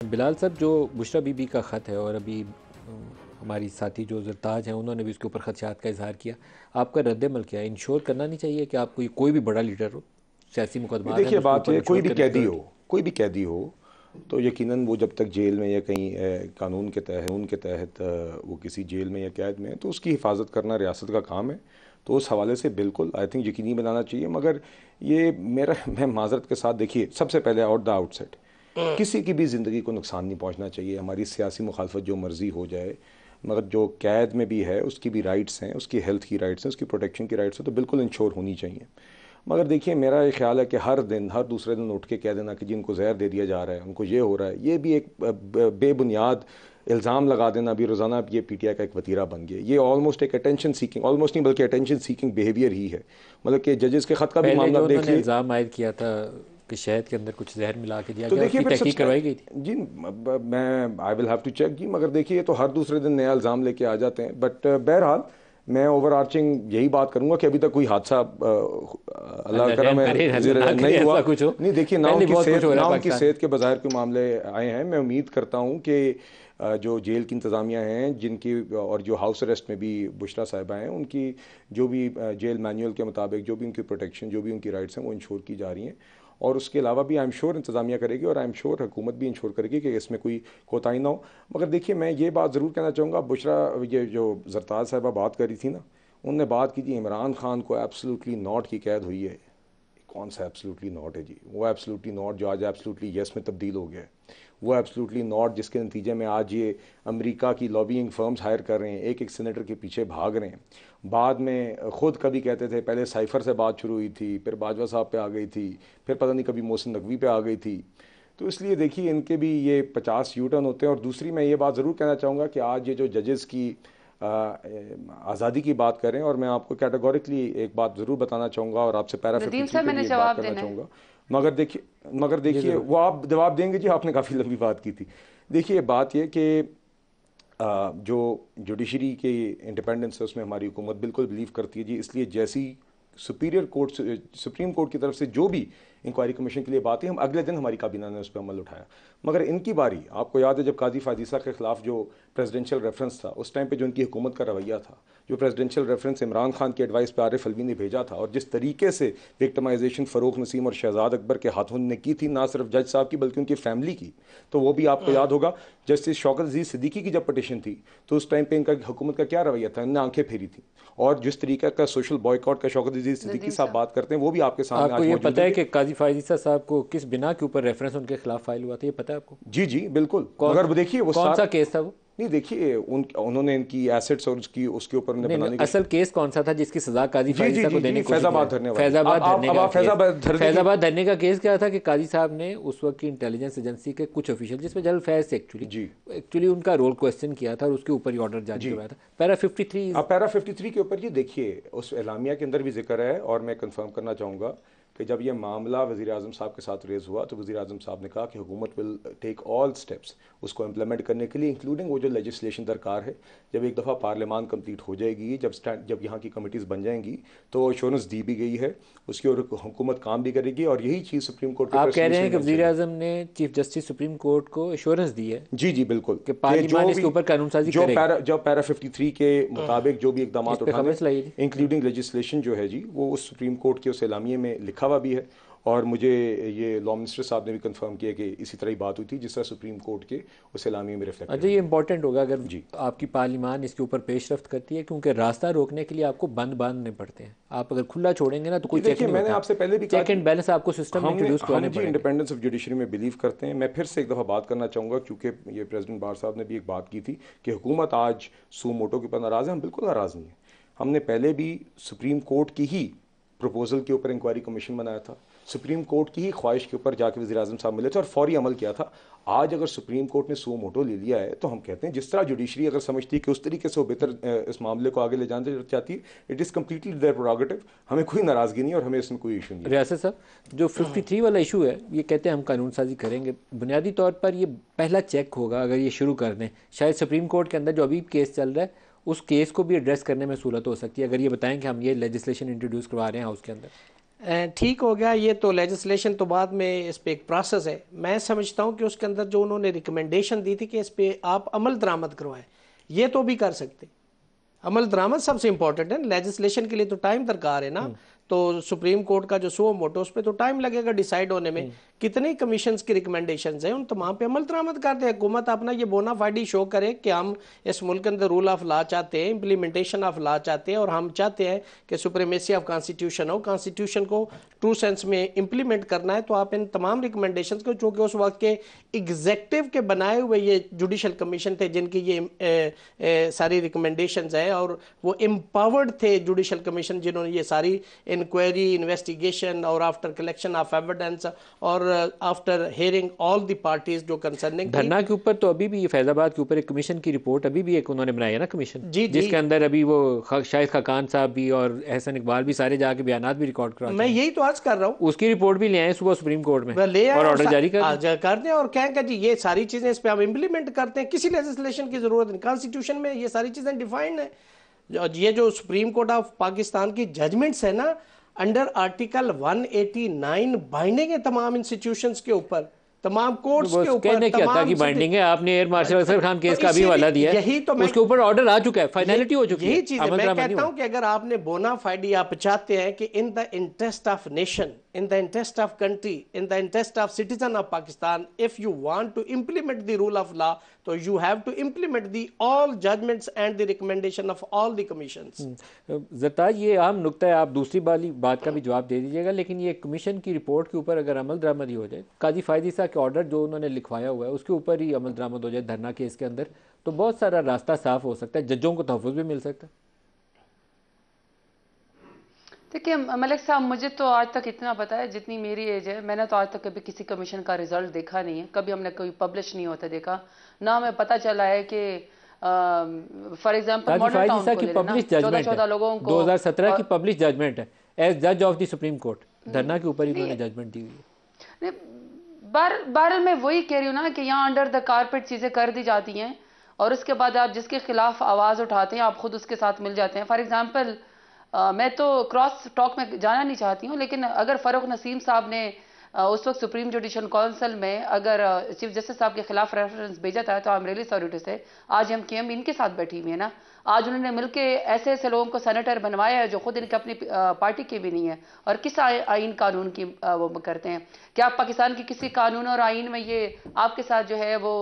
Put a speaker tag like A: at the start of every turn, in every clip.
A: बिलाल साहब, जो बुशरा बीबी का ख़त है और अभी हमारी साथी जो ज़रताज हैं उन्होंने भी उसके ऊपर खदशात का इजहार किया, आपका रद्द-ए-अमल क्या है? इंश्योर करना नहीं चाहिए कि आप कोई भी बड़ा लीडर हो, सियासी
B: ये
A: मुकदमात हैं
B: देखिए,
A: तो उसके
B: बात
A: ऊपर
B: है
A: इंश्योर करने की ज़रूरत
B: कोई भी कैदी हो तो यकीनन वो जब तक जेल में या कहीं कानून के तहत वो किसी जेल में या कैद में है तो उसकी हिफाजत करना रियासत का काम है। तो उस हवाले से बिल्कुल आई थिंक यकीनी बनाना चाहिए। मगर ये मेरा मैं माजरत के साथ, देखिए, सबसे पहले आउट द आउटसेट किसी की भी ज़िंदगी को नुकसान नहीं पहुंचना चाहिए। हमारी सियासी मुखालफत जो मर्जी हो जाए, मगर जो कैद में भी है उसकी भी राइट्स हैं, उसकी हेल्थ की राइट्स हैं, उसकी प्रोटेक्शन की राइट्स हैं, तो बिल्कुल इंश्योर होनी चाहिए। मगर देखिए, मेरा ये ख्याल है कि हर दिन हर दूसरे दिन उठ के कह देना कि जिनको जहर दे दिया जा रहा है, उनको ये हो रहा है, ये भी एक बेबुनियाद इल्ज़ाम लगा देना भी रोज़ाना ये पीटीआई का एक वतीरा बन गया। ये ऑलमोस्ट एक अटेंशन सीकिंग, ऑलमोस्ट नहीं बल्कि अटेंशन सीकिंग बिहेवियर ही है। मतलब कि जजेस के ख़त का भी
A: पहले
B: मामला
A: जो
B: आप
A: उन्होंने
B: देखिए।
A: इल्ज़ाम आयद किया था कि शहद के अंदर कुछ जहर मिला के दिया
B: तो
A: गया,
B: देखिए
A: उसकी
B: फिर
A: तहकीक
B: सबसे
A: करवाई गई थी।
B: जी, मैं I will have to check जी। मगर देखिए, ये तो हर दूसरे दिन नया इल्ज़ाम लेके आ जाते हैं। बट बहरहाल मैं ओवर आर्चिंग यही बात करूंगा कि अभी तक कोई हादसा अल्लाह
A: अल्लाह रहम
B: करम
A: करे,
B: है
A: ना करे
B: नहीं हुआ।
A: ऐसा कुछ हो।
B: नहीं, देखिए,
A: पहले बहुत कुछ हो रहा है पाकिस्तान में।
B: सेहत के बाज़ाहिर के मामले आए हैं। मैं उम्मीद करता हूँ कि जो जेल की इंतज़ामिया हैं, जिनकी और जो हाउस अरेस्ट में भी बुशरा साहिबा हैं, उनकी जो भी जेल मैनुअल के मुताबिक जो भी उनकी प्रोटेक्शन, जो भी उनकी राइट्स हैं, वो इंश्योर की जा रही हैं। और उसके अलावा भी आई एम श्योर इंतज़ामिया करेगी और आई एम श्योर हुकूमत भी इंश्योर करेगी कि इसमें कोई कोताही ना हो। मगर देखिए, मैं ये बात ज़रूर कहना चाहूँगा, बुशरा, ये जो ज़रताज साहिबा बात कर रही थी ना, उनने बात की थी इमरान खान को एब्सोल्युटली नॉट की कैद हुई है। कौन सा एब्सोल्युटली नॉट है जी? वो एब्सोल्युटली नॉट जो आज एब्सोल्युटली यस में तब्दील हो गया है, वो एब्सोल्युटली नॉट जिसके नतीजे में आज ये अमेरिका की लॉबिंग फर्म्स हायर कर रहे हैं, एक एक सेनेटर के पीछे भाग रहे हैं। बाद में ख़ुद कभी कहते थे, पहले साइफ़र से बात शुरू हुई थी, फिर बाजवा साहब पे आ गई थी, फिर पता नहीं कभी मोहसिन नकवी पे आ गई थी। तो इसलिए देखिए, इनके भी ये 50 यू टर्न होते हैं। और दूसरी मैं ये बात ज़रूर कहना चाहूँगा कि आज ये जो जजेस की आज़ादी की बात करें, और मैं आपको कैटेगोरिकली एक बात ज़रूर बताना चाहूँगा और आपसे पैरा
C: नदीम
B: 53
C: साहब,
B: पे
C: मैंने
B: भी एक बात
C: जवाब
B: करना
C: देना है।
B: चाहूँगा। मगर
A: जी
B: देखिए,
A: ज़रूर।
B: वो आप जवाब देंगे जी? आपने काफ़ी लंबी बात की थी। देखिए, बात यह कि जो जुडिशरी के इंडिपेंडेंस है, उसमें हमारी हुकूमत बिल्कुल बिलीव करती है जी। इसलिए जैसी सुपीरियर कोर्ट, सुप्रीम कोर्ट की तरफ से जो भी इंक्वायरी कमीशन के लिए बात है, हम अगले दिन हमारी काबीना ने उस पर अमल उठाया। मगर इनकी बारी, आपको याद है जब काजी फायदीसा के खिलाफ जो प्रेसिडेंशियल रेफरेंस था, उस टाइम पे जो उनकी हुकूमत का रवैया था, जो प्रेसिडेंशियल रेफरेंस इमरान खान की एडवाइस पे आरिफ अलवी ने भेजा था, और जिस तरीके से विक्टिमाइजेशन फ़रूख नसीम और शहजाद अकबर के हाथों ने की थी, ना सिर्फ जज साहब की बल्कि उनकी फैमिली की, तो वो भी आपको याद होगा। जस्टिस शौकत अजीज़ सिद्दीकी की जब पटिशन थी, तो उस टाइम पे इनका हुकूमत का क्या रवैया था? इन्होंने आंखें फेरी थी। और जिस तरीके का सोशल बॉयकॉट का शौकत अजीज़ सिद्दीकी
C: नदीम
B: साहब
C: साहब,
B: बात करते हैं, वो भी आपके सामने
A: आपको
B: आज
A: ये
B: मौजूद
A: पता
B: है
A: है
B: कि
A: कि काजी फायजीसा साहब को किस बिना के ऊपर रेफरेंस उनके खिलाफ फाइल हुआ था? ये पता है आपको?
B: जी जी बिल्कुल।
A: कौन
B: मगर वो देखिए, वो
A: कौन सा
B: सार
A: केस था वो?
B: नहीं, देखिए, उन्होंने इनकी एसेट्स और उसके ऊपर उन्हें
A: नहीं नहीं,
B: बनाने की।
A: असल केस कौन सा था जिसकी सजा काजी
B: जी जी
A: फायजीसा को
B: जी
A: देने
B: जी,
A: की कोशिश की जा
B: फैजाबाद
A: रही?
B: धरने वाली।
A: फैजाबाद धरने
B: अब
A: का
B: आप
A: केस।
B: फैजाबाद धरने की।
A: फैजाबाद धरने का केस क्या था कि काजी साहब ने उस वक्त की इंटेलिजेंस एजेंसी के कुछ ऑफिशियल, जिसमें जनरल फैज से एक्चुअली
B: जी
A: एक्चुअली उनका रोल क्वेश्चन किया था और उसके ऊपर ही ऑर्डर जारी
B: जी।
A: करवाया था। पैरा 53
B: अब पैरा 53 के ऊपर ये देखिए, उस एलामिया के अंदर भी जिक्र है। और मैं कंफर्म करना चाहूँगा कि जब ये मामला वज़ीर आज़म साहब के साथ रेज़ हुआ, तो वज़ीर आज़म साहब ने कहा कि हुकूमत विल टेक ऑल स्टेप्स उसको इम्प्लीमेंट करने के लिए, इंक्लूडिंग वो जो लेजिस्लेशन दरकार है। जब एक दफ़ा पार्लियामान कंप्लीट हो जाएगी, जब यहाँ की कमिटीज़ बन जाएंगी, तो एश्योरेंस दी भी गई है उसकी, और हुकूमत काम भी करेगी। और यही चीज़ सुप्रीम कोर्ट के
A: आप
B: प्रेस
A: कह
B: रिलीज
A: रहे
B: में
A: हैं कि वज़ीर
B: मैंशन है।
A: आज़म ने चीफ जस्टिस सुप्रीम कोर्ट को एश्योरेंस दी है
B: जी जी बिल्कुल।
A: कि
B: कि
A: पार्लियामान इसके ऊपर कानून साजी करेगा?
B: जो पैरा 53 के मुताबिक जो भी इकदाम
A: इस पे खबर
B: उठाने,
A: चलाई थी।
B: इंक्लूडिंग लेजिस्लेशन जो है जी, वो उस सुप्रीम कोर्ट के उस एलामिये में लिखा हुआ भी है। और मुझे ये लॉ मिनिस्टर साहब ने भी कंफर्म किया कि इसी तरह ही बात हुई थी जिस तरह सुप्रीम कोर्ट के उस एलामिये में रिफ्लेक्टेड
A: अच्छा,
B: हुई
A: ये
B: है।
A: इंपॉर्टेंट होगा अगर
B: जी
A: आपकी पार्लियामान इसके ऊपर पेशरफ्त करती है, क्योंकि रास्ता रोकने के लिए आपको बंद बांधने पड़ते हैं। आप अगर खुला छोड़ेंगे ना तो कोई
B: जी,
A: चेक
B: देखिए,
A: नहीं
B: मैंने
A: होता।
B: आपसे पहले भी कहा
A: चेक
B: कि
A: एंड बैलेंस आपको सिस्टम में इंट्रोड्यूस
B: हम
A: करवाने
B: जी
A: पड़ेंगे।
B: इंडिपेंडेंस ऑफ जुडिशरी में बिलीव करते हैं। मैं फिर से एक दफ़ा बात करना चाहूँगा, क्योंकि ये प्रेसिडेंट बार साहब ने भी एक बात की थी कि हुकूमत आज सू मोटो के ऊपर नाराज़ है। हम बिल्कुल नाराज़ नहीं है। हमने पहले भी सुप्रीम कोर्ट की ही प्रपोजल के ऊपर इंक्वायरी कमीशन बनाया था, सुप्रीम कोर्ट की ही ख्वाहिश के ऊपर जाके वज़ीर आज़म साहब मिले थे और फौरी अमल किया था। आज अगर सुप्रीम कोर्ट ने सू मोटो ले लिया है, तो हम कहते हैं जिस तरह जुडिशरी अगर समझती है कि उस तरीके से वो बेहतर इस मामले को आगे ले जाना चाहती है, it is completely their prerogative. हमें कोई नाराज़गी नहीं है और हमें इसमें कोई इशू नहीं है।
A: रियासत साहब, जो 53 वाला इशू है, ये कहते हैं हम कानून साजी करेंगे, बुनियादी तौर पर ये पहला चेक होगा अगर ये शुरू कर दें। शायद सुप्रीम कोर्ट के अंदर जो अभी केस चल रहा है उस केस को भी एड्रेस करने में सहूलत हो सकती है, अगर ये बताएं कि हम ये लेजिस्लेशन इंट्रोड्यूस करवा रहे हैं हाउस के अंदर।
C: ठीक हो गया। ये तो लेजिस्लेशन तो बाद में, इस पे एक प्रोसेस है। मैं समझता हूँ कि उसके अंदर जो उन्होंने रिकमेंडेशन दी थी कि इस पे आप अमल दरामद करवाएं, ये तो भी कर सकते। अमल दरामद सबसे इंपॉर्टेंट है। लेजिस्लेशन के लिए तो टाइम दरकार है ना। तो सुप्रीम कोर्ट का जो सो मोटो, उस पे तो टाइम लगेगा डिसाइड होने में। कितने कमीशंस की रिकमेंडेशंस हैं, उन तमाम पे अमल दरामद कर दे। हुकूमत अपना ये बोनाफाइडी शो करे कि हम इस मुल्क के अंदर रूल ऑफ लॉ चाहते हैं, इंप्लीमेंटेशन ऑफ लॉ चाहते हैं, और हम चाहते हैं कि सुप्रीमेसी ऑफ कॉन्स्टिट्यूशन हो, कॉन्स्टिट्यूशन को ट्रू सेंस में इंप्लीमेंट करना है। तो आप इन तमाम रिकमेंडेशंस को, जो कि उस वक्त के एग्जेक्टिव के बनाए हुए ये जुडिशल कमीशन थे जिनकी ये सारी रिकमेंडेशंस है, और वो एम्पावर्ड थे जुडिशल कमीशन जिन्होंने ये सारी इंक्वायरी, इन्वेस्टिगेशन और आफ्टर कलेक्शन ऑफ एविडेंस और after hearing all the parties जो कंसर्निंग।
A: धरना के ऊपर तो अभी भी फैजाबाद के ऊपर एक कमीशन की रिपोर्ट अभी भी एक उन्होंने बनाई है ना कमीशन,
C: जी
A: जिसके अंदर अभी वो शाहिद खाकान साहब भी और एहसन इकबाल भी सारे जाके बयानात भी रिकॉर्ड करा,
C: मैं यही तो आज कर रहा हूँ।
A: उसकी रिपोर्ट भी ले आए सुबह सुप्रीम कोर्ट में,
C: ले आए
A: और ऑर्डर जारी
C: कर दें और कहें कि जी ये सारी चीजें इस पे हम इंप्लीमेंट करते हैं। किसी लेजिस्लेशन की जरूरत नहीं, कॉन्स्टिट्यूशन में ये सारी चीजें डिफाइंड है। ये जो सुप्रीम कोर्ट ऑफ पाकिस्तान की जजमेंट्स है ना, अंडर आर्टिकल 189 बाइंडिंग है तमाम इंस्टीट्यूशंस के ऊपर, तमाम कोर्ट्स के ऊपर।
A: कहने क्या था कि बाइंडिंग है, आपने एयर मार्शल अफसर खान केस का भी हवाला दिया है,
C: यही तो
A: उसके ऊपर ऑर्डर आ चुका है, फाइनलिटी हो चुकी है।
C: यही चीज है, मैं कहता हूं कि अगर आपने बोनाफाइडी, आप चाहते हैं कि in the interest of nation, in the interest of country, in the interest of citizen of Pakistan, if you want to implement the rule of law, so you have to implement the all judgments and the recommendation of all the commissions.
A: ज़रताज, ये अहम नुक्ता है, आप दूसरी वाली बात का भी जवाब दे दीजिएगा, लेकिन ये कमीशन की रिपोर्ट के ऊपर अगर अमल दरामदी हो जाए, काजी फायदी साहब के ऑर्डर जो उन्होंने लिखवाया हुआ है उसके ऊपर ही अमल दरामद हो जाए धरना केस के अंदर, तो बहुत सारा रास्ता साफ हो सकता है, जजों को तहफ़्फ़ुज़ भी मिल सकता है।
D: देखिए मलिक साहब, मुझे तो आज तक इतना पता है, जितनी मेरी एज है, मैंने तो आज तक कभी किसी कमीशन का रिजल्ट देखा नहीं है, कभी हमने कोई पब्लिश नहीं होता देखा, ना हमें पता चला है कि फॉर एग्जांपल मॉडल टाउन को ले लेना, 14 लोगों को
A: 2017 की पब्लिश जजमेंट है एज जज ऑफ द सुप्रीम कोर्ट, धरना के ऊपर ही उन्होंने जजमेंट दी हुई है।
D: बहरहाल मैं वही कह रही हूँ ना कि यहाँ अंडर द कारपेट चीजें कर दी जाती हैं, और उसके बाद आप जिसके खिलाफ आवाज उठाते हैं आप खुद उसके साथ मिल जाते हैं। फॉर एग्जाम्पल मैं तो क्रॉस टॉक में जाना नहीं चाहती हूँ, लेकिन अगर फ़ारूक नसीम साहब ने उस वक्त सुप्रीम जुडिशल काउंसिल में अगर चीफ जस्टिस साहब के खिलाफ रेफरेंस भेजा था, तो I am really sorry to say आज हम के इनके साथ बैठी हुई है ना। आज उन्होंने मिलके ऐसे ऐसे लोगों को सेनेटर बनवाया है जो खुद इनके अपनी पार्टी के भी नहीं है, और किस आइन कानून की वो करते हैं। क्या आप पाकिस्तान के किसी कानून और आइन में ये आपके साथ जो है वो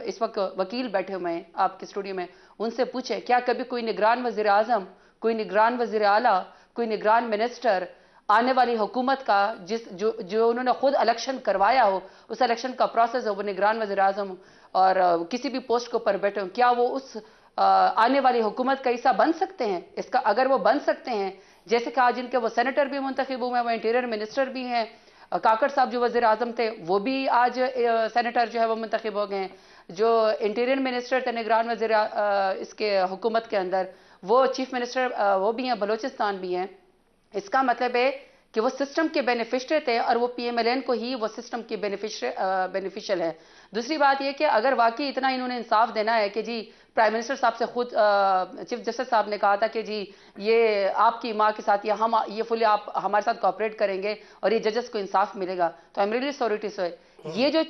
D: इस वक्त वकील बैठे हुए हैं आपके स्टूडियो में, उनसे पूछे क्या कभी कोई निगरान वज़ीर आज़म, कोई निगरान वज़ीर आला, कोई निगरान मिनिस्टर आने वाली हुकूमत का जो उन्होंने खुद इलेक्शन करवाया हो, उस इलेक्शन का प्रोसेस हो, वो निगरान वज़ीर आज़म और किसी भी पोस्ट के ऊपर बैठे हो, क्या वो उस आने वाली हुकूमत का हिस्सा बन सकते हैं? इसका अगर वो बन सकते हैं, जैसे कि आज इनके वो सेनेटर भी मुंतखब हुए हैं, वो इंटीरियर मिनिस्टर भी हैं, काकड़ साहब जो वज़ीर आज़म थे वो भी आज सेनेटर जो है वो मुंतखब हो गए हैं, जो इंटीरियर मिनिस्टर थे निगरान वज़ीर इसके हुकूमत के अंदर, वो चीफ मिनिस्टर वो भी हैं, बलोचिस्तान भी हैं। इसका मतलब है कि वो सिस्टम के बेनिफिशरी थे और वो पीएमएलएन को ही वो सिस्टम की बेनिफिशियल है। दूसरी बात ये कि अगर वाकई इतना इन्होंने इंसाफ देना है कि जी प्राइम मिनिस्टर साहब से खुद चीफ जस्टिस साहब ने कहा था कि जी ये आपकी माँ के साथ या हम ये फुली आप हमारे साथ कोऑपरेट करेंगे और ये जजेस को इंसाफ मिलेगा, तो I am really sorry to say ये जो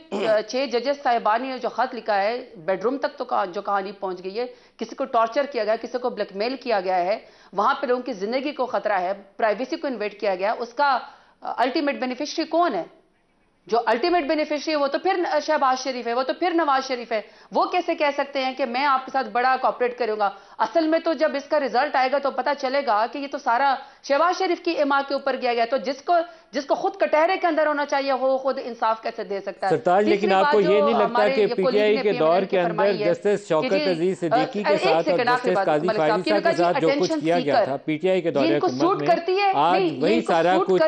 D: 6 जजेस साहिबानी ने जो खत लिखा है, बेडरूम तक तो जो कहानी पहुंच गई है, किसी को टॉर्चर किया गया, किसी को ब्लैकमेल किया गया है, वहां पे लोगों की जिंदगी को खतरा है, प्राइवेसी को इन्वेट किया गया, उसका अल्टीमेट बेनिफिशियरी कौन है? जो अल्टीमेट बेनिफिशियरी है वो तो फिर शहबाज शरीफ है, वो तो फिर नवाज शरीफ है। वो कैसे कह सकते हैं कि मैं आपके साथ बड़ा कोऑपरेट करूंगा? असल में तो जब इसका रिजल्ट आएगा तो पता चलेगा कि ये तो सारा शहबाज शरीफ की इमा के ऊपर किया गया। तो जिसको खुद कटहरे के अंदर होना चाहिए वो खुद इंसाफ कैसे दे सकता है?
A: सरताज, लेकिन आपको ये नहीं लगता कि पीटीआई के दौर के अंदर जस्टिस शौकत अजीज सिद्दीकी के साथ और जस्टिस काजी फायदी साहब के साथ जो कुछ किया गया था पीटीआई के दौर हुकूमत में, आज वही सारा कुछ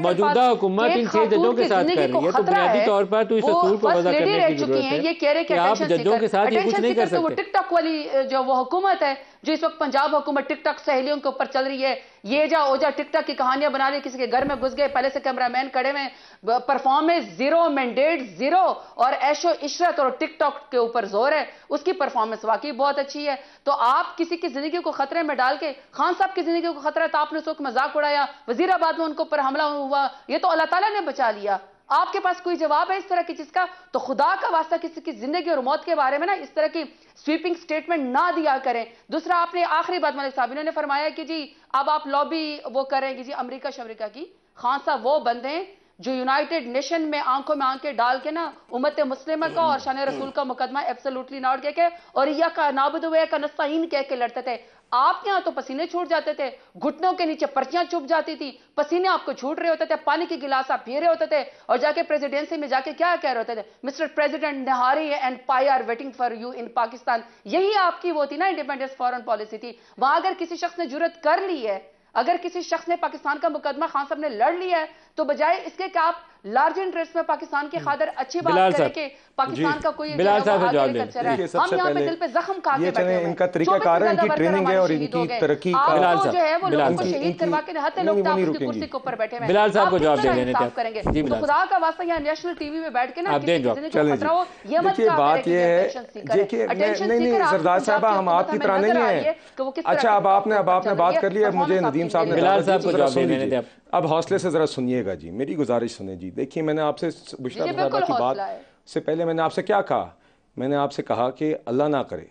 A: मौजूदा हुकूमत इन 6 जजों के साथ कर रही है, तो बुनियादी तौर पर तो इस असूल को वज़ा करने की जरूरत है कि आप जजों के साथ ये कुछ नहीं कर सकते।
D: टिकटॉक वाली जो वो हुकूमत है जो इस वक्त पंजाब हुकूमत टिकटॉक सहेलियों के ऊपर चल रही है, ये जा ओजा टिकटॉक की कहानियां बना रही है, किसी के घर में घुस गए, पहले से कैमरामैन खड़े में, परफॉर्मेंस जीरो, मैंडेट जीरो, और ऐशो इशरत और टिकटॉक के ऊपर जोर है, उसकी परफॉर्मेंस वाकई बहुत अच्छी है। तो आप किसी की जिंदगी को खतरे में डाल के, खान साहब की जिंदगी को खतरा है तो आपने उसको मजाक उड़ाया, वजीराबाद में उनके ऊपर हमला हुआ, ये तो अल्लाह ताला ने बचा लिया। आपके पास कोई जवाब है इस तरह की चीज का? तो खुदा का वास्ता किसी की जिंदगी और मौत के बारे में ना इस तरह की स्वीपिंग स्टेटमेंट ना दिया करें। दूसरा, आपने आखिरी बात मलिक साहब इन्होंने फरमाया कि जी अब आप लॉबी वो करेंगे जी अमेरिका शमरिका की। खान साहब वो बंदे हैं जो यूनाइटेड नेशन में आंखें डाल के ना उम्मत मुस्लिमा का और शान रसूल का मुकदमा एब्सोल्युटली नॉट कह के और या का नाबुद व का नस्ताइन कह के लड़ते थे। आपके यहां तो पसीने छूट जाते थे, घुटनों के नीचे पर्चियां चुभ जाती थी, पसीने आपको छूट रहे होते थे, पानी की गिलास आप पी रहे होते थे और जाके प्रेसिडेंसी में जाके क्या कह रहे होते थे, mister president nihari and paye are waiting for you in Pakistan. यही आपकी वो थी ना इंडिपेंडेंस फॉरेन पॉलिसी थी। वहां अगर किसी शख्स ने जुर्रत कर ली है, अगर किसी शख्स ने पाकिस्तान का मुकदमा खान साहब ने लड़ लिया है, तो बजाय इसके कि आप लार्ज इंटरेस्ट में पाकिस्तान की खातिर अच्छी बात करें कि पाकिस्तान का कोई
A: बिलाल साहब का जवाब
D: कल्चर है, हम यहाँ पे दिल पे जख्म खा के बैठे हैं।
B: इनका तरीकाकार है, इनकी ट्रेनिंग है और इनकी तरक्की
D: का जो है वो लोगों को शहीद करवा के हत्या लोग आपकी कुर्सी के ऊपर बैठे हैं।
A: बिलाल साहब को जवाब दे देने
D: करेंगे तो खुदा का वास्ता यहाँ नेशनल टीवी में बैठ के ना
B: देखिए बात ये है, देखिए नहीं सरदार साहब हम आपकी तरह नहीं है। अच्छा अब आपने बात कर ली, अब मुझे नदीम साहब ने
A: बिलाल साहब को जवाब दे देने थे।
B: अब हौसले से जरा सुनिएगा जी, मेरी गुजारिश सुने जी। देखिए मैंने आपसे बुशरा साहबा की बात से पहले मैंने आपसे क्या कहा, मैंने आपसे कहा कि अल्लाह ना करे,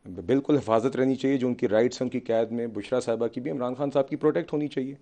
B: बिल्कुल हिफाजत रहनी चाहिए, जो उनकी राइट्स हैं उनकी कैद में, बुशरा साहबा की भी, इमरान खान साहब की प्रोटेक्ट होनी चाहिए।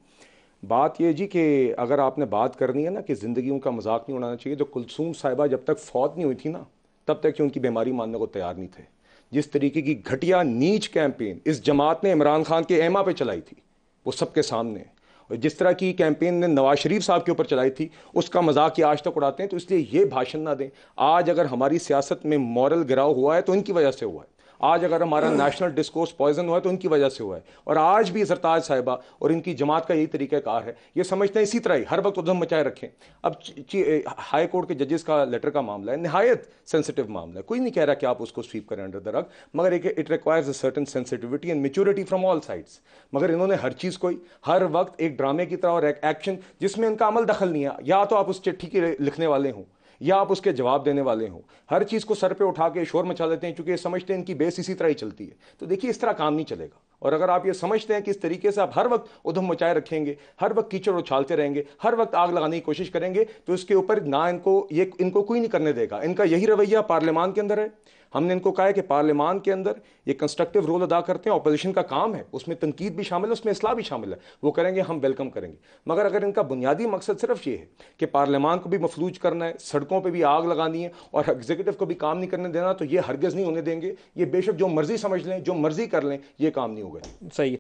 B: बात ये जी कि अगर आपने बात करनी है ना कि ज़िंदगियों का मजाक नहीं उड़ाना चाहिए, तो कुलसूम साहिबा जब तक फौत नहीं हुई थी ना, तब तक कि उनकी बीमारी मानने को तैयार नहीं थे। जिस तरीके की घटिया नीच कैंपेन इस जमात ने इमरान खान के एमा पे चलाई थी वो सबके सामने, और जिस तरह की कैंपेन ने नवाज शरीफ साहब के ऊपर चलाई थी उसका मजाक ये आज तक उड़ाते हैं। तो इसलिए ये भाषण ना दें। आज अगर हमारी सियासत में मॉरल गिराव हुआ है तो इनकी वजह से हुआ है। आज अगर हमारा नेशनल डिस्कोर्स पॉइजन हुआ है तो इनकी वजह से हुआ है। और आज भी सरताज साहिबा और इनकी जमात का यही तरीक़ाकार है, ये समझते हैं इसी तरह ही हर वक्त उधम मचाए रखें। अब हाई कोर्ट के जजेस का लेटर का मामला है, नहायत सेंसिटिव मामला है, कोई नहीं कह रहा कि आप उसको स्वीप करें अंडर द रग, मगर it requires a certain sensitivity and maturity from all sides. मगर इन्होंने हर चीज़ को हर वक्त एक ड्रामे की तरह और एक एक्शन जिसमें इनका अमल दखल नहीं है, या तो आप उस चिट्ठी के लिखने वाले हों या आप उसके जवाब देने वाले हों, हर चीज़ को सर पे उठा के शोर मचा देते हैं, क्योंकि ये समझते हैं इनकी बेस इसी तरह ही चलती है। तो देखिए इस तरह काम नहीं चलेगा। और अगर आप ये समझते हैं कि इस तरीके से आप हर वक्त उधम मचाए रखेंगे, हर वक्त कीचड़ उछालते रहेंगे, हर वक्त आग लगाने की कोशिश करेंगे, तो इसके ऊपर ना इनको कोई नहीं करने देगा। इनका यही रवैया पार्लियामान के अंदर है। हमने इनको कहा है कि पार्लियामान के अंदर ये कंस्ट्रक्टिव रोल अदा करते हैं, अपोजिशन का काम है, उसमें तनकीद भी शामिल है, उसमें इस्लाह भी शामिल है, वो करेंगे, हम वेलकम करेंगे। मगर अगर इनका बुनियादी मकसद सिर्फ ये है कि पार्लियामान को भी मफलूज करना है, सड़कों पर भी आग लगानी है और एग्जीक्यूटिव को भी काम नहीं करने देना, तो ये हरगिज़ नहीं होने देंगे। ये बेशक जो मर्जी समझ लें, जो मर्जी कर लें, ये काम नहीं होगा।
A: सही।